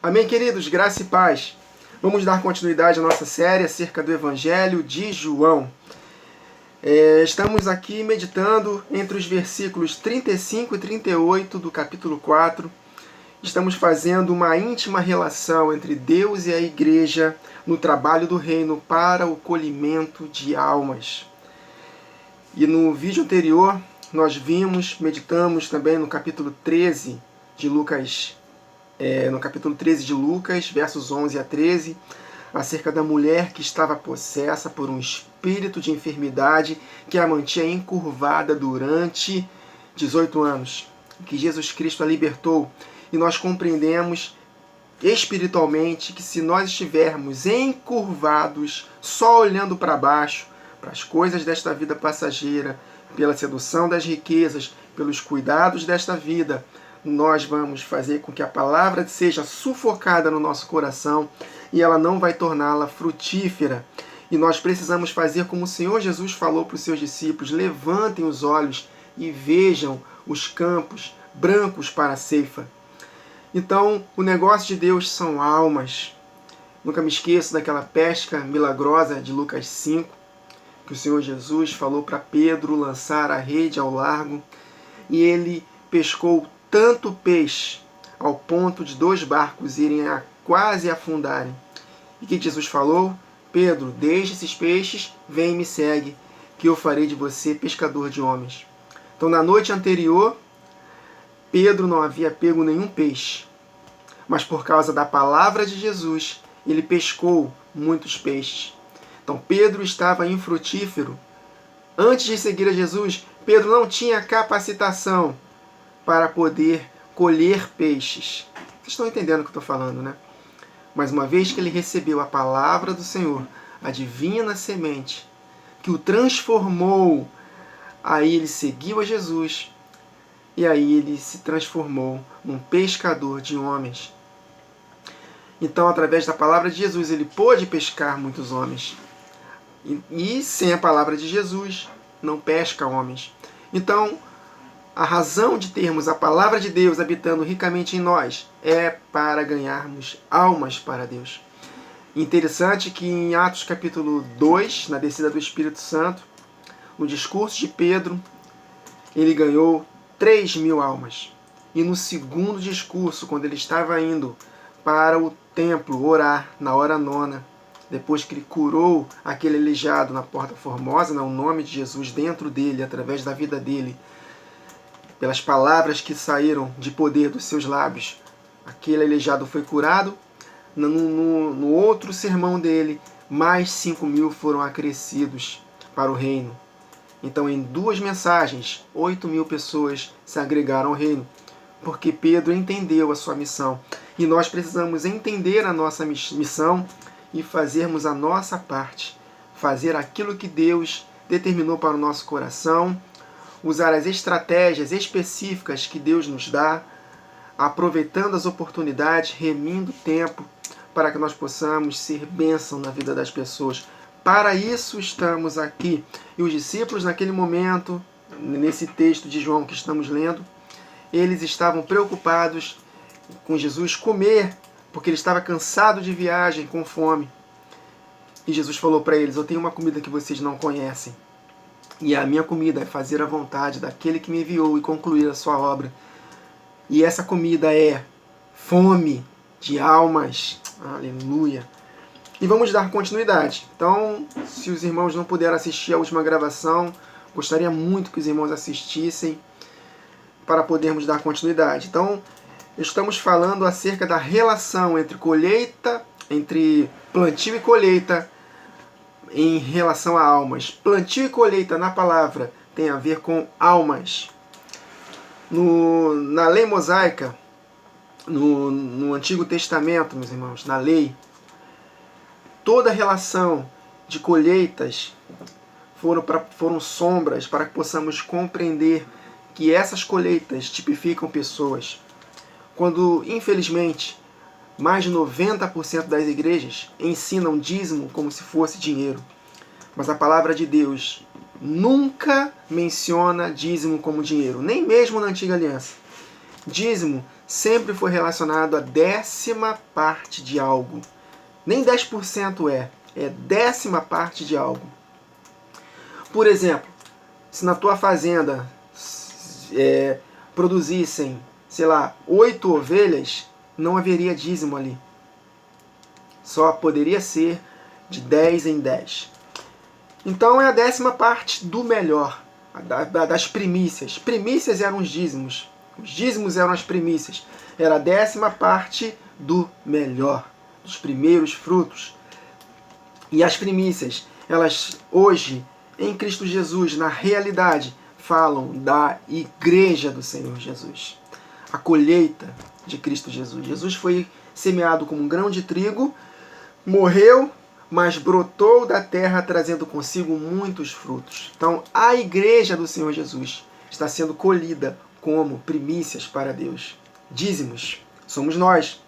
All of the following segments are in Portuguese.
Amém, queridos? Graça e paz. Vamos dar continuidade à nossa série acerca do Evangelho de João. Estamos aqui meditando entre os versículos 35 e 38 do capítulo 4. Estamos fazendo uma íntima relação entre Deus e a igreja no trabalho do reino para o colhimento de almas. E no vídeo anterior, nós meditamos também no capítulo 13 de Lucas, versos 11 a 13, acerca da mulher que estava possessa por um espírito de enfermidade que a mantinha encurvada durante 18 anos, que Jesus Cristo a libertou. E nós compreendemos espiritualmente que se nós estivermos encurvados, só olhando para baixo, para as coisas desta vida passageira, pela sedução das riquezas, pelos cuidados desta vida, nós vamos fazer com que a palavra seja sufocada no nosso coração e ela não vai torná-la frutífera. E nós precisamos fazer como o Senhor Jesus falou para os seus discípulos: levantem os olhos e vejam os campos brancos para a ceifa. Então, o negócio de Deus são almas. Nunca me esqueço daquela pesca milagrosa de Lucas 5, que o Senhor Jesus falou para Pedro lançar a rede ao largo, e ele pescou tanto peixe ao ponto de 2 barcos irem quase afundarem. E que Jesus falou: Pedro, deixe esses peixes, vem e me segue, que eu farei de você pescador de homens. Então, na noite anterior, Pedro não havia pego nenhum peixe, mas por causa da palavra de Jesus, ele pescou muitos peixes. Então, Pedro estava infrutífero. Antes de seguir a Jesus, Pedro não tinha capacitação para poder colher peixes. Vocês estão entendendo o que eu estou falando, né? Mas uma vez que ele recebeu a palavra do Senhor, a divina semente, que o transformou, aí ele seguiu a Jesus, e aí ele se transformou num pescador de homens. Então, através da palavra de Jesus, ele pôde pescar muitos homens. E sem a palavra de Jesus, não pesca homens. Então, a razão de termos a palavra de Deus habitando ricamente em nós é para ganharmos almas para Deus. Interessante que em Atos capítulo 2, na descida do Espírito Santo, no discurso de Pedro, ele ganhou 3.000 almas. E no segundo discurso, quando ele estava indo para o templo orar na hora 9, depois que ele curou aquele aleijado na Porta Formosa, o nome de Jesus dentro dele, através da vida dele, pelas palavras que saíram de poder dos seus lábios, aquele aleijado foi curado. No outro sermão dele, mais 5.000 foram acrescidos para o reino. Então, em 2 mensagens, 8.000 pessoas se agregaram ao reino, porque Pedro entendeu a sua missão. E nós precisamos entender a nossa missão e fazermos a nossa parte, fazer aquilo que Deus determinou para o nosso coração, usar as estratégias específicas que Deus nos dá, aproveitando as oportunidades, remindo o tempo, para que nós possamos ser bênção na vida das pessoas. Para isso estamos aqui. E os discípulos, naquele momento, nesse texto de João que estamos lendo, eles estavam preocupados com Jesus comer, porque ele estava cansado de viagem, com fome. E Jesus falou para eles: eu tenho uma comida que vocês não conhecem. E a minha comida é fazer a vontade daquele que me enviou e concluir a sua obra. E essa comida é fome de almas. Aleluia. E vamos dar continuidade. Então, se os irmãos não puderam assistir a última gravação, gostaria muito que os irmãos assistissem para podermos dar continuidade. Então, estamos falando acerca da relação entre plantio e colheita em relação a almas. Plantio e colheita na palavra tem a ver com almas. Na lei mosaica, no Antigo Testamento, meus irmãos, na lei, toda relação de colheitas foram sombras para que possamos compreender que essas colheitas tipificam pessoas. Quando, infelizmente, mais de 90% das igrejas ensinam dízimo como se fosse dinheiro. Mas a palavra de Deus nunca menciona dízimo como dinheiro, nem mesmo na Antiga Aliança. Dízimo sempre foi relacionado à 10ª parte de algo. Nem 10% é 10ª parte de algo. Por exemplo, se na tua fazenda produzissem, sei lá, 8 ovelhas, não haveria dízimo ali. Só poderia ser de 10 em 10. Então é a 10ª parte do melhor, das primícias. Primícias eram os dízimos. Os dízimos eram as primícias. Era a 10ª parte do melhor, dos primeiros frutos. E as primícias, elas hoje, em Cristo Jesus, na realidade, falam da igreja do Senhor Jesus. A colheita de Cristo Jesus. Jesus foi semeado como um grão de trigo, morreu, mas brotou da terra trazendo consigo muitos frutos. Então, a igreja do Senhor Jesus está sendo colhida como primícias para Deus. Dízimos somos nós.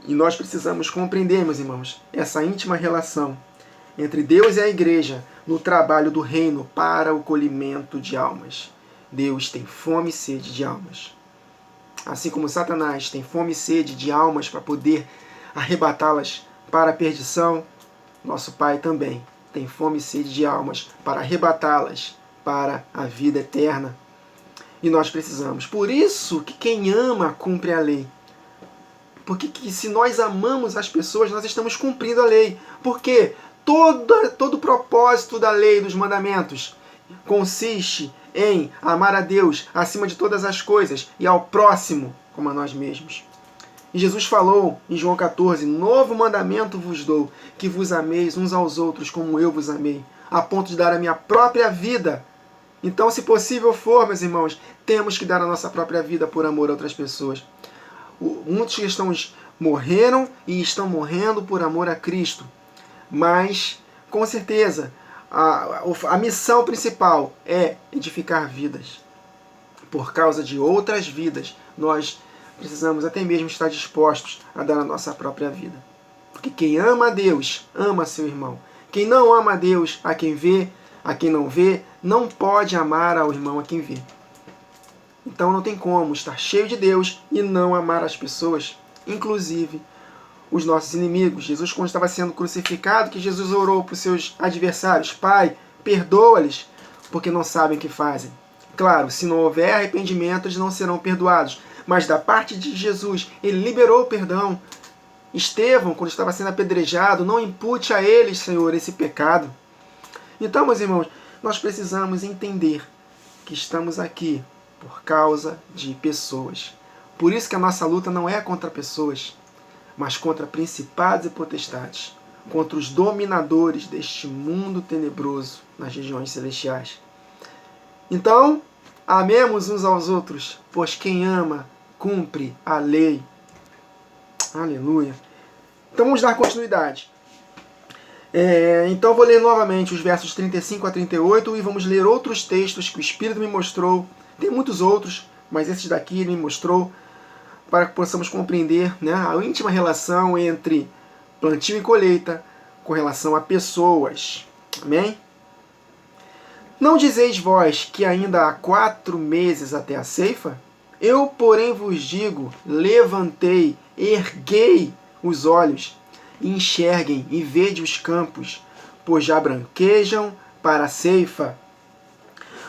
E nós precisamos compreender, meus irmãos, essa íntima relação entre Deus e a igreja no trabalho do reino para o colhimento de almas. Deus tem fome e sede de almas. Assim como Satanás tem fome e sede de almas para poder arrebatá-las para a perdição, nosso Pai também tem fome e sede de almas para arrebatá-las para a vida eterna. E nós precisamos. Por isso que quem ama cumpre a lei. Porque se nós amamos as pessoas, nós estamos cumprindo a lei. Porque todo o propósito da lei, dos mandamentos, consiste em amar a Deus acima de todas as coisas e ao próximo como a nós mesmos. E Jesus falou em João 14, novo mandamento vos dou, que vos ameis uns aos outros como eu vos amei, a ponto de dar a minha própria vida. Então, se possível for, meus irmãos, temos que dar a nossa própria vida por amor a outras pessoas. Muitos cristãos morreram e estão morrendo por amor a Cristo. Mas, com certeza, a missão principal é edificar vidas. Por causa de outras vidas, nós precisamos até mesmo estar dispostos a dar a nossa própria vida. Porque quem ama a Deus, ama seu irmão. Quem não ama a Deus, a quem vê, a quem não vê, não pode amar ao irmão a quem vê. Então não tem como estar cheio de Deus e não amar as pessoas, inclusive os nossos inimigos. Jesus, quando estava sendo crucificado, que Jesus orou para os seus adversários: Pai, perdoa-lhes, porque não sabem o que fazem. Claro, se não houver arrependimento, eles não serão perdoados. Mas da parte de Jesus, ele liberou o perdão. Estevão, quando estava sendo apedrejado, não impute a eles, Senhor, esse pecado. Então, meus irmãos, nós precisamos entender que estamos aqui por causa de pessoas. Por isso que a nossa luta não é contra pessoas, mas contra principados e potestades, contra os dominadores deste mundo tenebroso nas regiões celestiais. Então, amemos uns aos outros, pois quem ama, cumpre a lei. Aleluia. Então vamos dar continuidade. Então vou ler novamente os versos 35 a 38 e vamos ler outros textos que o Espírito me mostrou. Tem muitos outros, mas esses daqui ele me mostrou para que possamos compreender, né, a íntima relação entre plantio e colheita com relação a pessoas. Amém? Não dizeis vós que ainda há 4 meses até a ceifa? Eu, porém, vos digo, levantei, erguei os olhos, e enxerguem e vede os campos, pois já branquejam para a ceifa.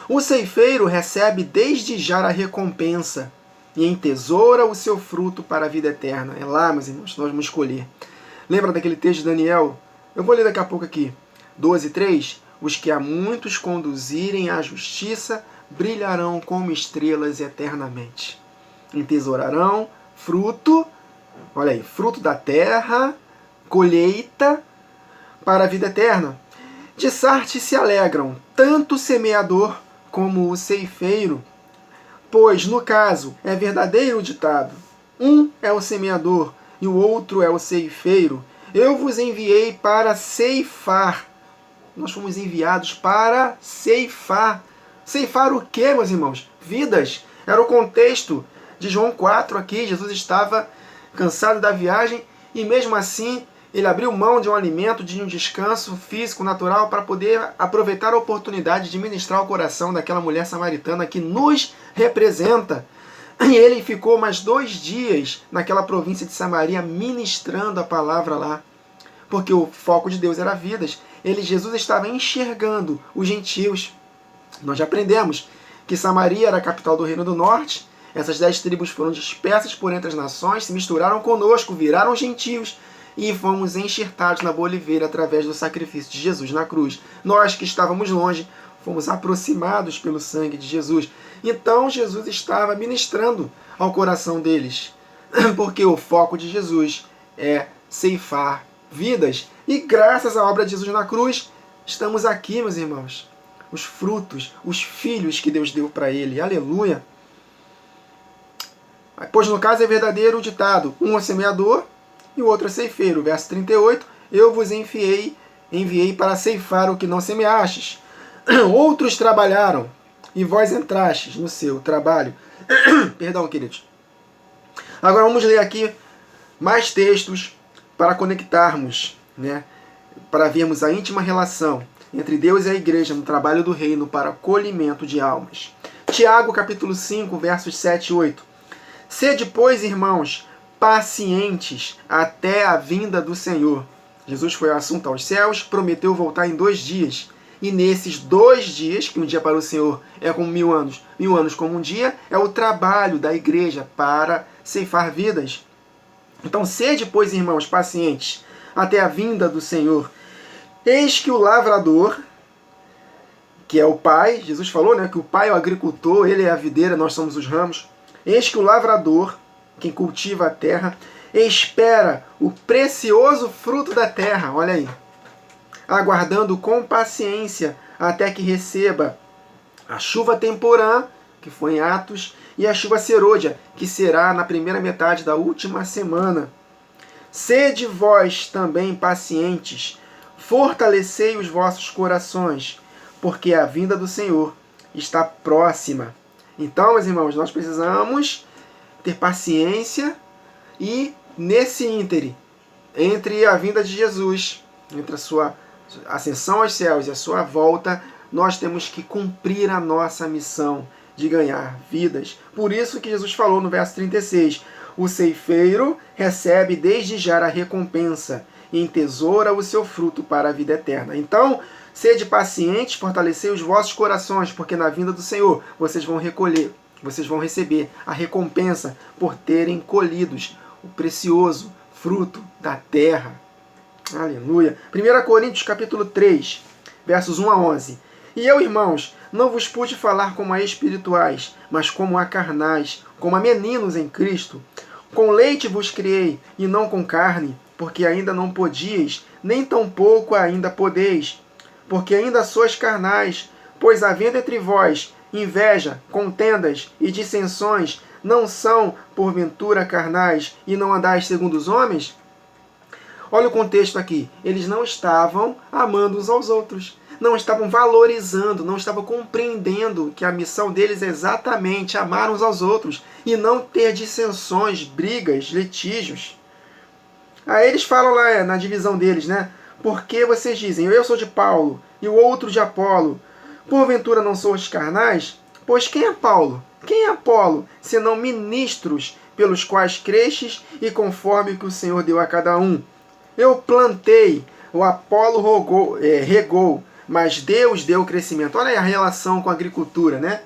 O ceifeiro recebe desde já a recompensa, e entesoura o seu fruto para a vida eterna. É lá, meus irmãos, nós vamos escolher. Lembra daquele texto de Daniel? Eu vou ler daqui a pouco aqui. 12:3. Os que a muitos conduzirem à justiça brilharão como estrelas eternamente. Entesourarão fruto, olha aí, fruto da terra, colheita para a vida eterna. De Sarte se alegram tanto o semeador como o ceifeiro, pois, no caso, é verdadeiro o ditado: um é o semeador e o outro é o ceifeiro. Eu vos enviei para ceifar. Nós fomos enviados para ceifar. Ceifar o quê, meus irmãos? Vidas. Era o contexto de João 4 aqui. Jesus estava cansado da viagem e mesmo assim ele abriu mão de um alimento, de um descanso físico, natural, para poder aproveitar a oportunidade de ministrar o coração daquela mulher samaritana que nos representa. E ele ficou mais 2 dias naquela província de Samaria ministrando a palavra lá, porque o foco de Deus era vidas. Jesus estava enxergando os gentios. Nós já aprendemos que Samaria era a capital do Reino do Norte. Essas 10 tribos foram dispersas por entre as nações, se misturaram conosco, viraram gentios e fomos enxertados na boa oliveira através do sacrifício de Jesus na cruz. Nós que estávamos longe, fomos aproximados pelo sangue de Jesus. Então Jesus estava ministrando ao coração deles, porque o foco de Jesus é ceifar vidas. E graças à obra de Jesus na cruz, estamos aqui, meus irmãos. Os frutos, os filhos que Deus deu para ele. Aleluia! Pois no caso é verdadeiro o ditado, um é semeador e o outro é ceifeiro. Verso 38, eu vos enviei para ceifar o que não semeastes. Outros trabalharam e vós entrastes no seu trabalho. Perdão, queridos. Agora vamos ler aqui mais textos para conectarmos, né? Para vermos a íntima relação entre Deus e a igreja no trabalho do reino para colhimento de almas. Tiago capítulo 5, versos 7 e 8. Sede, pois, irmãos, pacientes até a vinda do Senhor. Jesus foi assunto aos céus, prometeu voltar em 2 dias. E nesses 2 dias, que um dia para o Senhor é como 1000 anos, 1000 anos como um dia, é o trabalho da igreja para ceifar vidas. Então, sede, pois, irmãos, pacientes até a vinda do Senhor. Eis que o lavrador, que é o pai, Jesus falou, né, que o pai é o agricultor, ele é a videira, nós somos os ramos. Eis que o lavrador, quem cultiva a terra, espera o precioso fruto da terra, olha aí, aguardando com paciência até que receba a chuva temporã, que foi em Atos, e a chuva serôdia, que será na primeira metade da última semana. Sede vós também pacientes, fortalecei os vossos corações, porque a vinda do Senhor está próxima. Então, meus irmãos, nós precisamos ter paciência e, nesse íntere, entre a vinda de Jesus, entre a sua ascensão aos céus e a sua volta, nós temos que cumprir a nossa missão de ganhar vidas. Por isso que Jesus falou no verso 36, o ceifeiro recebe desde já a recompensa e entesoura o seu fruto para a vida eterna. Então, sede pacientes, fortalecei os vossos corações, porque na vinda do Senhor vocês vão recolher, vocês vão receber a recompensa por terem colhidos o precioso fruto da terra. Aleluia. 1 Coríntios capítulo 3, versos 1 a 11. E eu, irmãos, não vos pude falar como a espirituais, mas como a carnais, como a meninos em Cristo. Com leite vos criei, e não com carne, porque ainda não podíeis, nem tampouco ainda podeis, porque ainda sois carnais, pois havendo entre vós inveja, contendas e dissensões, não são, porventura, carnais, e não andais segundo os homens? Olha o contexto aqui. Eles não estavam amando uns aos outros. Não estavam valorizando, não estavam compreendendo que a missão deles é exatamente amar uns aos outros e não ter dissensões, brigas, litígios. Aí eles falam lá na divisão deles, né? Porque vocês dizem, eu sou de Paulo e o outro de Apolo. Porventura não sois carnais? Pois quem é Paulo? Quem é Apolo, senão ministros pelos quais crestes e conforme o que o Senhor deu a cada um? Eu plantei, o Apolo regou, mas Deus deu o crescimento. Olha aí a relação com a agricultura, né?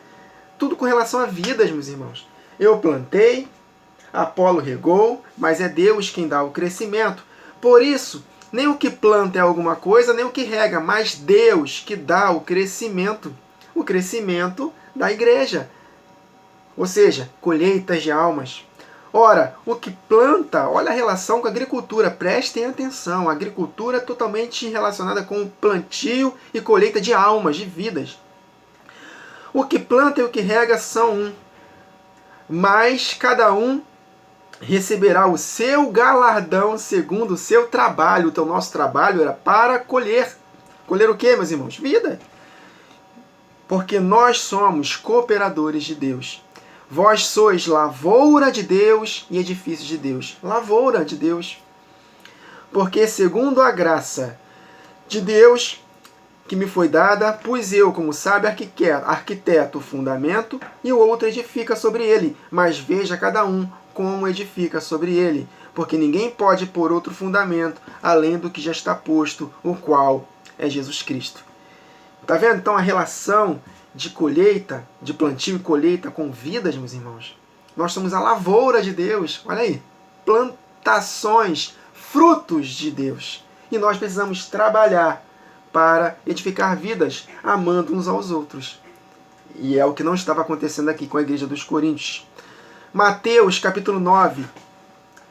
Tudo com relação a vidas, meus irmãos. Eu plantei, Apolo regou, mas é Deus quem dá o crescimento. Por isso, nem o que planta é alguma coisa, nem o que rega, mas Deus que dá o crescimento da igreja. Ou seja, colheitas de almas. Ora, o que planta, olha a relação com a agricultura, prestem atenção, a agricultura é totalmente relacionada com o plantio e colheita de almas, de vidas. O que planta e o que rega são um, mas cada um receberá o seu galardão segundo o seu trabalho. Então, nosso trabalho era para colher. Colher o quê, meus irmãos? Vida. Porque nós somos cooperadores de Deus. Vós sois lavoura de Deus e edifício de Deus. Lavoura de Deus. Porque segundo a graça de Deus, que me foi dada, pus eu, como sábio arquiteto, o fundamento, e o outro edifica sobre ele. Mas veja cada um como edifica sobre ele, porque ninguém pode pôr outro fundamento além do que já está posto, o qual é Jesus Cristo. Está vendo então a relação de colheita, de plantio e colheita com vidas, meus irmãos? Nós somos a lavoura de Deus, olha aí, plantações, frutos de Deus. E nós precisamos trabalhar para edificar vidas, amando uns aos outros. E é o que não estava acontecendo aqui com a igreja dos Coríntios. Mateus, capítulo 9,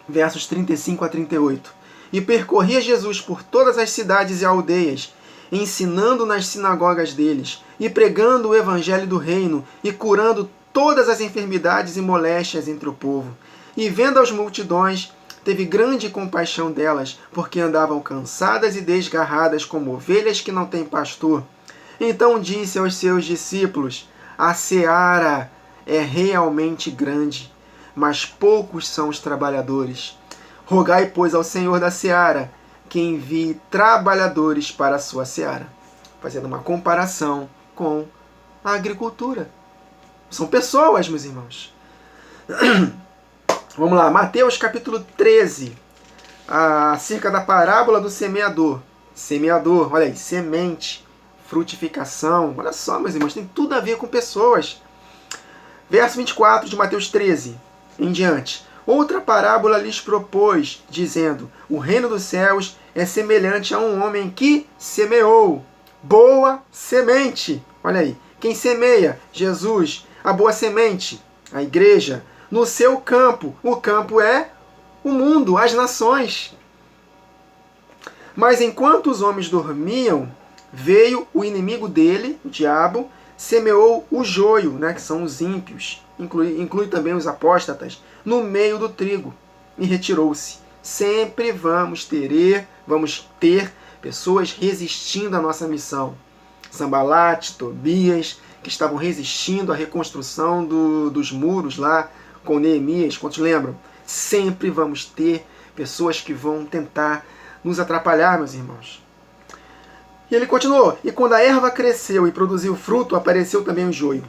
versos 35 a 38. E percorria Jesus por todas as cidades e aldeias, ensinando nas sinagogas deles, e pregando o evangelho do reino, e curando todas as enfermidades e moléstias entre o povo. E vendo as multidões, teve grande compaixão delas, porque andavam cansadas e desgarradas como ovelhas que não têm pastor. Então disse aos seus discípulos: a seara é realmente grande, mas poucos são os trabalhadores. Rogai, pois, ao Senhor da seara que envie trabalhadores para a sua seara. Fazendo uma comparação com a agricultura. São pessoas, meus irmãos. Vamos lá, Mateus capítulo 13, acerca da parábola do semeador. Semeador, olha aí, semente, frutificação. Olha só, meus irmãos, tem tudo a ver com pessoas. Verso 24 de Mateus 13 em diante. Outra parábola lhes propôs, dizendo: o reino dos céus é semelhante a um homem que semeou boa semente. Olha aí, quem semeia? Jesus. A boa semente, a igreja. No seu campo. O campo é o mundo, as nações. Mas enquanto os homens dormiam, veio o inimigo dele, o diabo, semeou o joio, né, que são os ímpios, inclui também os apóstatas, no meio do trigo, e retirou-se. Sempre vamos ter pessoas resistindo à nossa missão. Sambalate, Tobias, que estavam resistindo à reconstrução dos muros lá, com Neemias, quantos lembram? Sempre vamos ter pessoas que vão tentar nos atrapalhar, meus irmãos. E ele continuou: e quando a erva cresceu e produziu fruto, apareceu também o joio.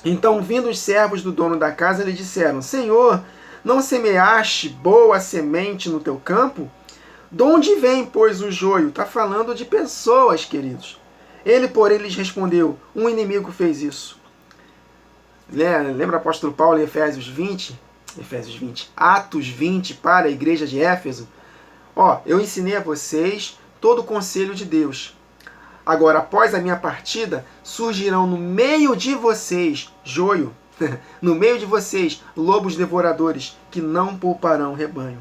Então, vindo os servos do dono da casa, lhe disseram: Senhor, não semeaste boa semente no teu campo? De onde vem, pois, o joio? Está falando de pessoas, queridos. Ele, porém, lhes respondeu: um inimigo fez isso. Lembra o apóstolo Paulo em Atos 20, para a igreja de Éfeso? Eu ensinei a vocês todo o conselho de Deus. Agora, após a minha partida, surgirão no meio de vocês, joio, no meio de vocês, lobos devoradores, que não pouparão o rebanho.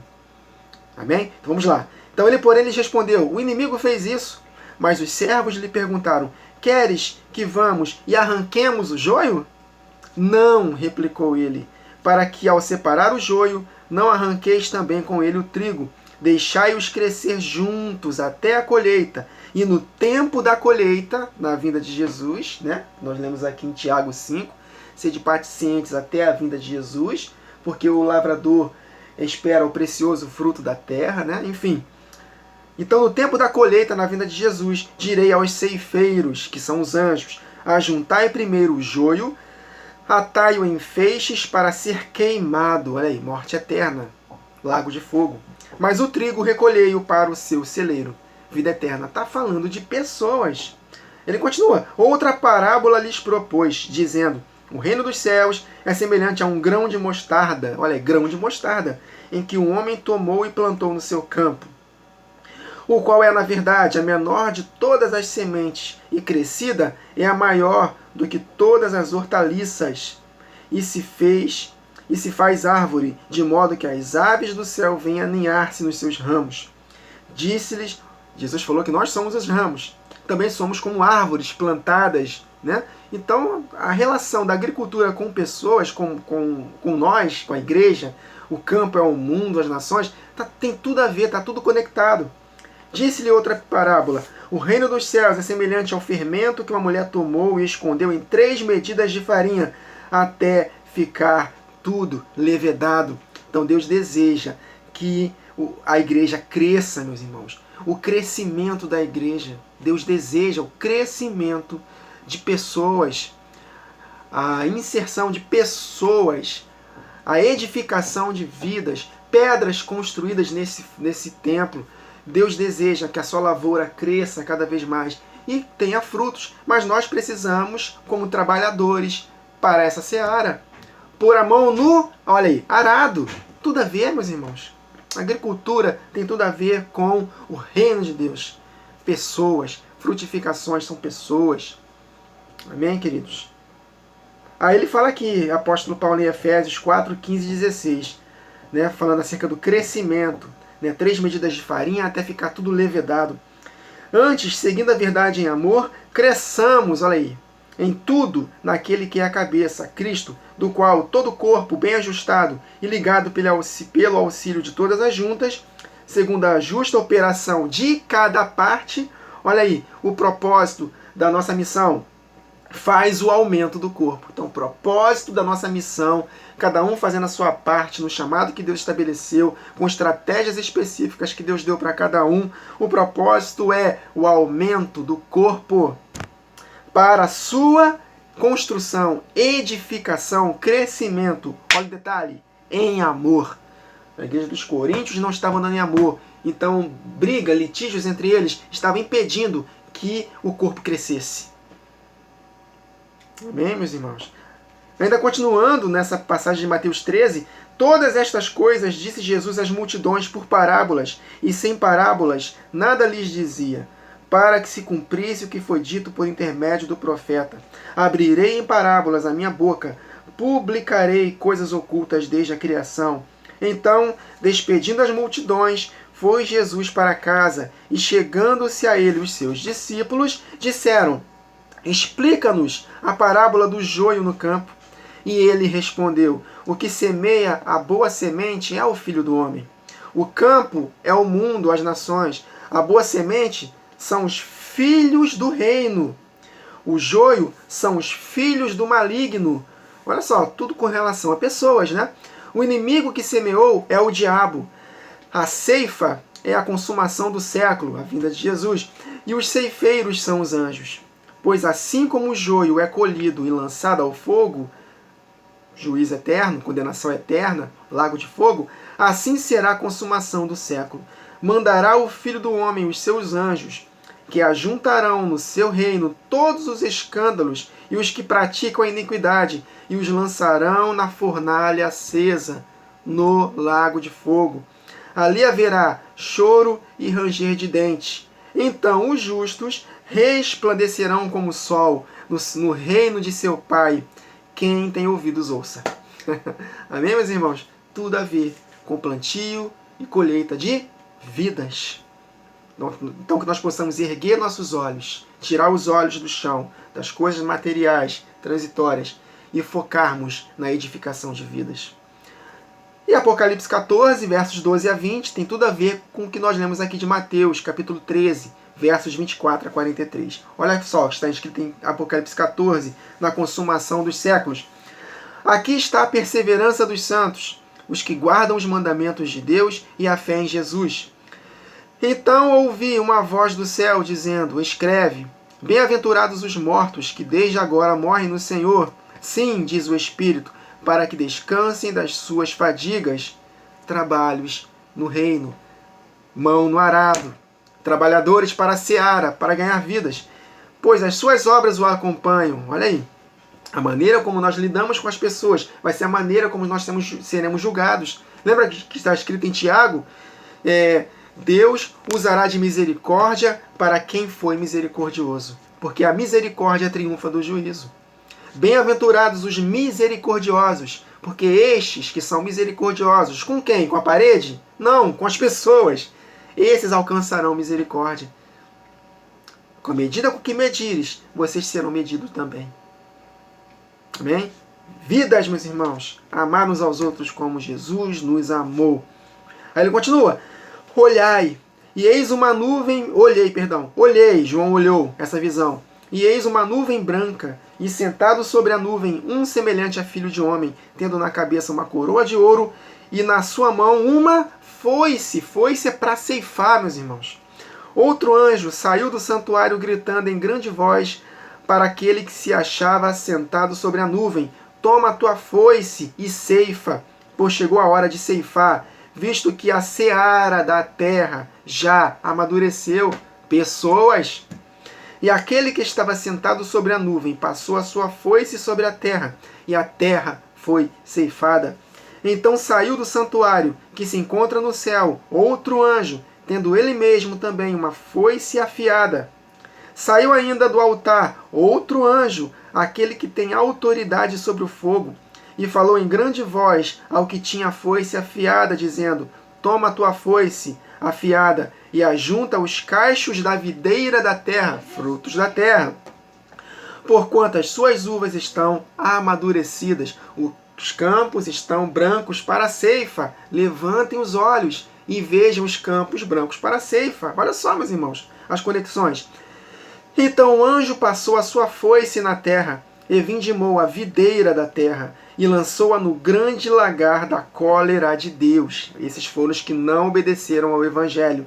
Amém? Então vamos lá. Então ele, porém, lhes respondeu: o inimigo fez isso. Mas os servos lhe perguntaram: queres que vamos e arranquemos o joio? Não, replicou ele, para que ao separar o joio, não arranqueis também com ele o trigo. Deixai-os crescer juntos até a colheita. E no tempo da colheita, na vinda de Jesus, né? Nós lemos aqui em Tiago 5, sede pacientes até a vinda de Jesus, porque o lavrador espera o precioso fruto da terra, né? Enfim. Então, no tempo da colheita, na vinda de Jesus, direi aos ceifeiros, que são os anjos: ajuntai primeiro o joio, atai-o em feixes para ser queimado. Olha aí, morte eterna, lago de fogo. Mas o trigo recolhei-o para o seu celeiro. Vida eterna. Está falando de pessoas. Ele continua: outra parábola lhes propôs, dizendo: o reino dos céus é semelhante a um grão de mostarda. Olha, grão de mostarda, em que um homem tomou e plantou no seu campo, o qual é, na verdade, a menor de todas as sementes, e crescida é a maior do que todas as hortaliças, e se faz árvore, de modo que as aves do céu venham aninhar-se nos seus ramos. Disse-lhes, Jesus falou que nós somos os ramos, também somos como árvores plantadas, né? Então, a relação da agricultura com pessoas, com nós, com a igreja, o campo é o mundo, as nações, tem tudo a ver, está tudo conectado. Disse-lhe outra parábola: o reino dos céus é semelhante ao fermento que uma mulher tomou e escondeu em 3 medidas de farinha, até ficar tudo levedado. Então Deus deseja que a igreja cresça, meus irmãos. O crescimento da igreja. Deus deseja o crescimento de pessoas, a inserção de pessoas, a edificação de vidas, pedras construídas nesse templo. Deus deseja que a sua lavoura cresça cada vez mais e tenha frutos, mas nós precisamos, como trabalhadores, para essa seara, pôr a mão no, olha aí, arado. Tudo a ver, meus irmãos. A agricultura tem tudo a ver com o reino de Deus. Pessoas, frutificações são pessoas. Amém, queridos? Aí ele fala aqui, apóstolo Paulo em Efésios 4, 15 e 16, né, falando acerca do crescimento, né, 3 medidas de farinha até ficar tudo levedado. Antes, seguindo a verdade em amor, cresçamos, olha aí, em tudo naquele que é a cabeça, Cristo, do qual todo o corpo, bem ajustado e ligado pelo auxílio de todas as juntas, segundo a justa operação de cada parte, olha aí, o propósito da nossa missão faz o aumento do corpo. Então, o propósito da nossa missão, cada um fazendo a sua parte no chamado que Deus estabeleceu, com estratégias específicas que Deus deu para cada um, o propósito é o aumento do corpo para a sua construção, edificação, crescimento. Olha o detalhe, em amor. A igreja dos Coríntios não estava andando em amor. Então, briga, litígios entre eles estavam impedindo que o corpo crescesse. Amém, meus irmãos? Ainda continuando nessa passagem de Mateus 13, todas estas coisas disse Jesus às multidões por parábolas, e sem parábolas nada lhes dizia, para que se cumprisse o que foi dito por intermédio do profeta. Abrirei em parábolas a minha boca, publicarei coisas ocultas desde a criação. Então, despedindo as multidões, foi Jesus para casa, e chegando-se a ele os seus discípulos, disseram: explica-nos a parábola do joio no campo. E ele respondeu: o que semeia a boa semente é o Filho do Homem. O campo é o mundo, as nações. A boa semente são os filhos do reino. O joio são os filhos do maligno. Olha só, tudo com relação a pessoas, né? O inimigo que semeou é o diabo. A ceifa é a consumação do século, a vinda de Jesus. E os ceifeiros são os anjos. Pois assim como o joio é colhido e lançado ao fogo, juízo eterno, condenação eterna, lago de fogo, assim será a consumação do século. Mandará o Filho do Homem os seus anjos, que ajuntarão no seu reino todos os escândalos e os que praticam a iniquidade, e os lançarão na fornalha acesa, no lago de fogo. Ali haverá choro e ranger de dentes. Então os justos resplandecerão como o sol no reino de seu Pai. Quem tem ouvidos, ouça. Amém, meus irmãos? Tudo a ver com plantio e colheita de vidas. Então que nós possamos erguer nossos olhos, tirar os olhos do chão, das coisas materiais, transitórias, e focarmos na edificação de vidas. E Apocalipse 14, versos 12 a 20, tem tudo a ver com o que nós lemos aqui de Mateus, capítulo 13, versos 24 a 43. Olha só, está escrito em Apocalipse 14, na consumação dos séculos. Aqui está a perseverança dos santos, os que guardam os mandamentos de Deus e a fé em Jesus. Então ouvi uma voz do céu dizendo: escreve, bem-aventurados os mortos, que desde agora morrem no Senhor. Sim, diz o Espírito, para que descansem das suas fadigas, trabalhos no reino, mão no arado, trabalhadores para a seara, para ganhar vidas, pois as suas obras o acompanham. Olha aí, a maneira como nós lidamos com as pessoas vai ser a maneira como nós seremos julgados. Lembra que está escrito em Tiago? Deus usará de misericórdia para quem foi misericordioso, porque a misericórdia triunfa do juízo. Bem-aventurados os misericordiosos, porque estes que são misericordiosos, com quem? Com a parede? Não, com as pessoas. Esses alcançarão misericórdia. Com a medida com que medires, vocês serão medidos também. Amém? Vidas, meus irmãos, amar uns aos outros como Jesus nos amou. Aí ele continua: olhei, João olhou essa visão, e eis uma nuvem branca, e sentado sobre a nuvem, um semelhante a filho de homem, tendo na cabeça uma coroa de ouro, e na sua mão uma foice. Foice é para ceifar, meus irmãos. Outro anjo saiu do santuário gritando em grande voz para aquele que se achava assentado sobre a nuvem: toma a tua foice e ceifa, pois chegou a hora de ceifar, visto que a seara da terra já amadureceu. Pessoas. E aquele que estava sentado sobre a nuvem passou a sua foice sobre a terra, e a terra foi ceifada. Então saiu do santuário, que se encontra no céu, outro anjo, tendo ele mesmo também uma foice afiada. Saiu ainda do altar outro anjo, aquele que tem autoridade sobre o fogo, e falou em grande voz ao que tinha a foice afiada, dizendo: toma a tua foice afiada e ajunta os cachos da videira da terra, frutos da terra, porquanto as suas uvas estão amadurecidas, os campos estão brancos para a ceifa. Levantem os olhos e vejam os campos brancos para a ceifa. Olha só, meus irmãos, as conexões. Então o anjo passou a sua foice na terra, e vindimou a videira da terra, e lançou-a no grande lagar da cólera de Deus. Esses foram os que não obedeceram ao Evangelho.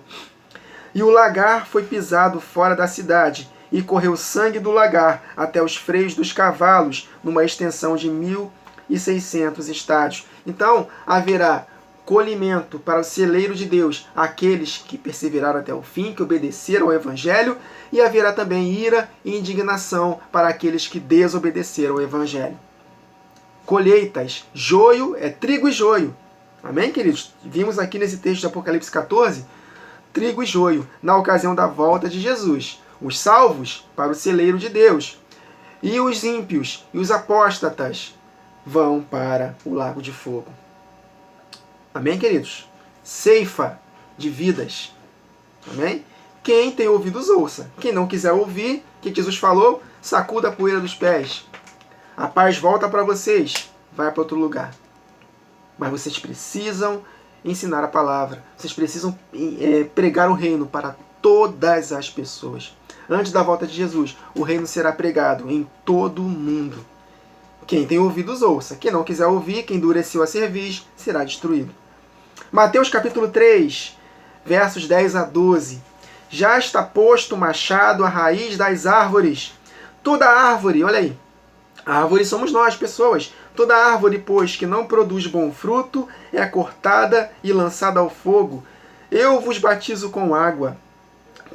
E o lagar foi pisado fora da cidade, e correu sangue do lagar até os freios dos cavalos, numa extensão de 1.600 estádios. Então haverá colhimento para o celeiro de Deus, aqueles que perseveraram até o fim, que obedeceram ao Evangelho, e haverá também ira e indignação para aqueles que desobedeceram ao Evangelho. Colheitas, joio é trigo e joio. Amém, queridos? Vimos aqui nesse texto de Apocalipse 14, trigo e joio, na ocasião da volta de Jesus. Os salvos para o celeiro de Deus, e os ímpios e os apóstatas vão para o lago de fogo. Amém, queridos? Ceifa de vidas. Amém? Quem tem ouvidos, ouça. Quem não quiser ouvir, o que Jesus falou? Sacuda a poeira dos pés. A paz volta para vocês. Vai para outro lugar. Mas vocês precisam ensinar a palavra. Vocês precisam pregar o reino para todas as pessoas. Antes da volta de Jesus, o reino será pregado em todo o mundo. Quem tem ouvidos, ouça. Quem não quiser ouvir, quem endureceu a cerviz, será destruído. Mateus capítulo 3, versos 10 a 12. Já está posto o machado à raiz das árvores. Toda árvore, olha aí, árvore somos nós, pessoas. Toda árvore, pois, que não produz bom fruto, é cortada e lançada ao fogo. Eu vos batizo com água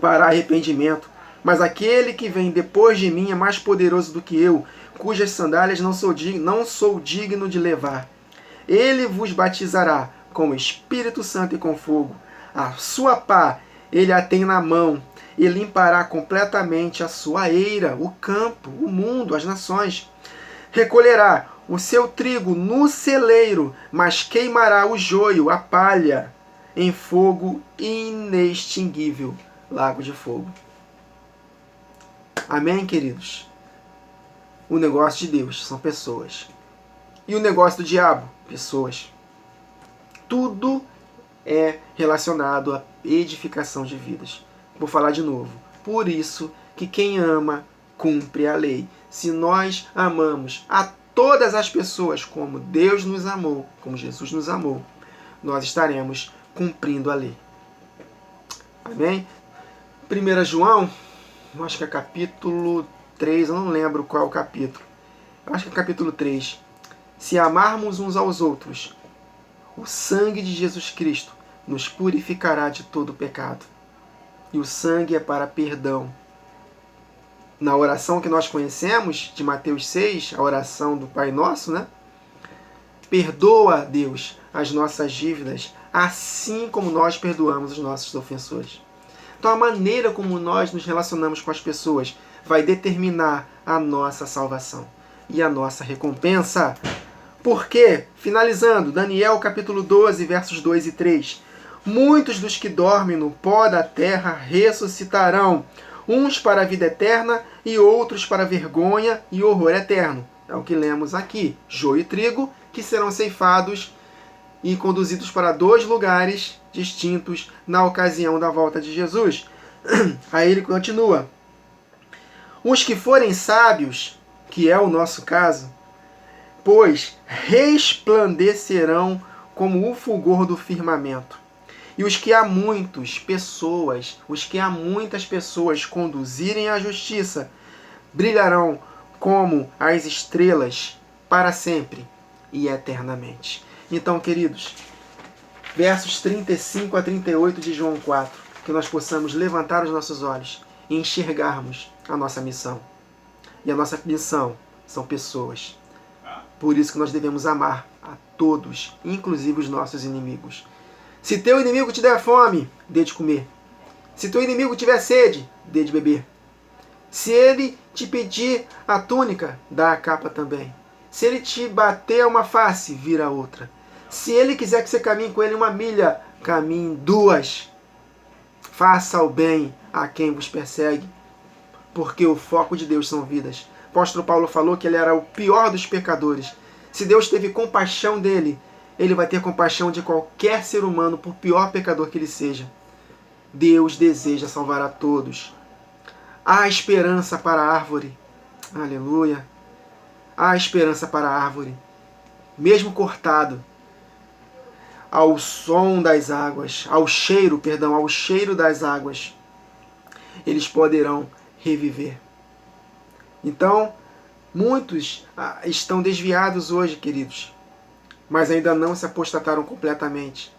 para arrependimento, mas aquele que vem depois de mim é mais poderoso do que eu, cujas sandálias não sou digno de levar. Ele vos batizará com o Espírito Santo e com fogo. A sua pá ele a tem na mão, e limpará completamente a sua eira, o campo, o mundo, as nações. Recolherá o seu trigo no celeiro, mas queimará o joio, a palha, em fogo inextinguível, lago de fogo. Amém, queridos? O negócio de Deus são pessoas. E o negócio do diabo? Pessoas. Tudo é relacionado à edificação de vidas. Vou falar de novo. Por isso que quem ama, cumpre a lei. Se nós amamos a todas as pessoas como Deus nos amou, como Jesus nos amou, nós estaremos cumprindo a lei. Amém? 1 João, acho que é capítulo 3, eu não lembro qual é o capítulo. Acho que é capítulo 3. Se amarmos uns aos outros, o sangue de Jesus Cristo nos purificará de todo pecado. E o sangue é para perdão. Na oração que nós conhecemos, de Mateus 6, a oração do Pai Nosso, né? Perdoa, Deus, as nossas dívidas, assim como nós perdoamos os nossos ofensores. Então a maneira como nós nos relacionamos com as pessoas vai determinar a nossa salvação e a nossa recompensa. Porque, finalizando, Daniel capítulo 12, versos 2 e 3. Muitos dos que dormem no pó da terra ressuscitarão, uns para a vida eterna e outros para a vergonha e horror eterno. É o que lemos aqui. Joio e trigo, que serão ceifados e conduzidos para 2 lugares distintos na ocasião da volta de Jesus. Aí ele continua. Os que forem sábios, que é o nosso caso, pois resplandecerão como o fulgor do firmamento, E os que há muitas pessoas conduzirem à justiça, brilharão como as estrelas para sempre e eternamente. Então, queridos, versos 35 a 38 de João 4, que nós possamos levantar os nossos olhos e enxergarmos a nossa missão. E a nossa missão são pessoas. Por isso que nós devemos amar a todos, inclusive os nossos inimigos. Se teu inimigo te der fome, dê de comer. Se teu inimigo tiver sede, dê de beber. Se ele te pedir a túnica, dá a capa também. Se ele te bater uma face, vira outra. Se ele quiser que você caminhe com ele 1 milha, caminhe 2. Faça o bem a quem vos persegue, porque o foco de Deus são vidas. O apóstolo Paulo falou que ele era o pior dos pecadores. Se Deus teve compaixão dele, ele vai ter compaixão de qualquer ser humano, por pior pecador que ele seja. Deus deseja salvar a todos. Há esperança para a árvore. Aleluia. Há esperança para a árvore. Mesmo cortado, ao som das águas, ao cheiro das águas, eles poderão reviver. Então, muitos estão desviados hoje, queridos, mas ainda não se apostataram completamente.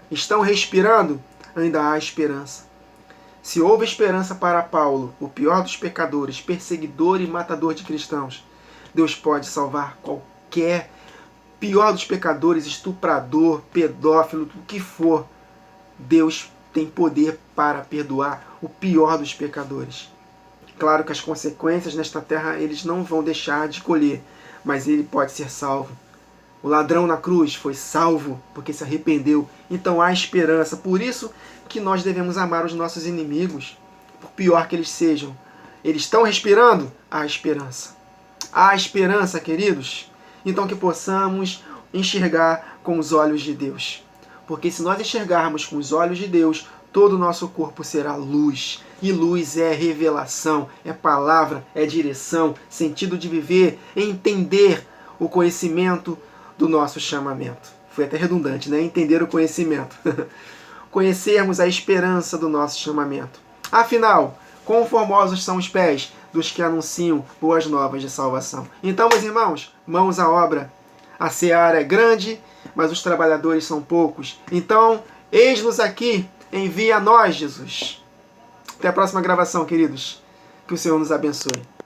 Estão respirando? Ainda há esperança. Se houve esperança para Paulo, o pior dos pecadores, perseguidor e matador de cristãos, Deus pode salvar qualquer pior dos pecadores, estuprador, pedófilo, o que for. Deus tem poder para perdoar o pior dos pecadores. Claro que as consequências nesta terra eles não vão deixar de colher, mas ele pode ser salvo. O ladrão na cruz foi salvo porque se arrependeu. Então há esperança. Por isso que nós devemos amar os nossos inimigos, por pior que eles sejam. Eles estão respirando? Há esperança. Há esperança, queridos. Então que possamos enxergar com os olhos de Deus. Porque se nós enxergarmos com os olhos de Deus, todo o nosso corpo será luz. E luz é revelação, é palavra, é direção, sentido de viver, é entender o conhecimento do nosso chamamento. Foi até redundante, né? Entender o conhecimento. Conhecermos a esperança do nosso chamamento. Afinal, quão formosos são os pés dos que anunciam boas novas de salvação. Então, meus irmãos, mãos à obra. A seara é grande, mas os trabalhadores são poucos. Então, eis-nos aqui, envia a nós, Jesus. Até a próxima gravação, queridos. Que o Senhor nos abençoe.